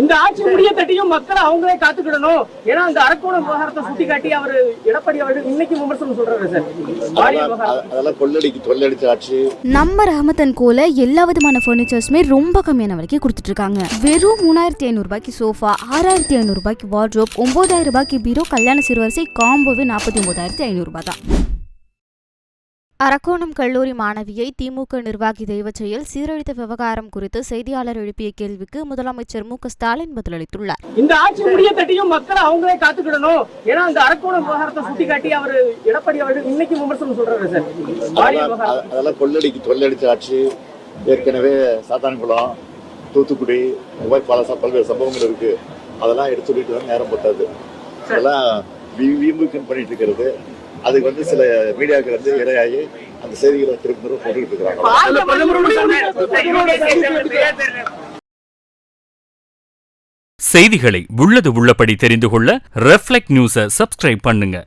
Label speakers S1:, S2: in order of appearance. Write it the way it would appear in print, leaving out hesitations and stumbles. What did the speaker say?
S1: இந்த ஆட்சி முடிய தட்டியும் மக்கள் அவங்களே காத்துக்கிடணும். ஏன்னா அந்த அரக்கோணம் விவகாரத்தை சுட்டி காட்டி அவரு எடப்பாடி அவர்கள் இன்னைக்கு விமர்சனம் சொல்றாரு சார்.
S2: அதெல்லாம் கொள்ளடிச்ச ஆட்சி.
S3: நம்ம ரஹமத்தன் கோல எல்லா விதமான பர்னிச்சர்ஸுமே ரொம்ப கம்மியான விலைக்கு கொடுத்துட்டு இருக்காங்க. வெறும் 3500 ரூபாய்க்கு சோஃபா, 6500 ரூபாய்க்கு வார்ட்ரோப், 9000 ரூபாய்க்கு பீரோ, கல்யாண சிறுவரிசை காம்போவே 49,500 ரூபாய் தான். அரக்கோணம் கல்லூரி மாணவியை திமுக நிர்வாகி தெய்வச்செயல் சீரழித்த விவகாரம் குறித்து செய்தியாளர் எழுப்பிய கேள்விக்கு முதலமைச்சர் மு க ஸ்டாலின் பதிலளித்துள்ளார்.
S1: இந்த ஆட்சி முடிய தட்டியும் மக்கள் அவங்களே காத்துக்கிடணும். ஏன்னா அந்த அரக்கோணம் விவகாரத்தை சுட்டி காட்டி அவரு எடப்பாடி அவர்கள் இன்னைக்கு விமர்சனம் சொல்றாரு சார்.
S2: அதெல்லாம் கொள்ளடிச்ச ஆட்சி. ஏற்கனவே சாத்தான்குளம், தூத்துக்குடி, பல்வேறு சம்பவங்கள் இருக்கு. அதெல்லாம் எடுத்து சொல்லிட்டு தான் நேரம் போட்டாது. அதெல்லாம் வீம்புக்குன்னு பண்ணிட்டு இருக்கிறது. அதுக்கு சில மீடியாக்கள் இரையாகி அந்த செய்திகளை திரும்ப போட்டுக்கிட்டு இருக்கிறாங்க.
S4: செய்திகளை உள்ளது உள்ளபடி தெரிந்து கொள்ள ரெஃப்ளெக்ட் நியூஸை சப்ஸ்கிரைப் பண்ணுங்க.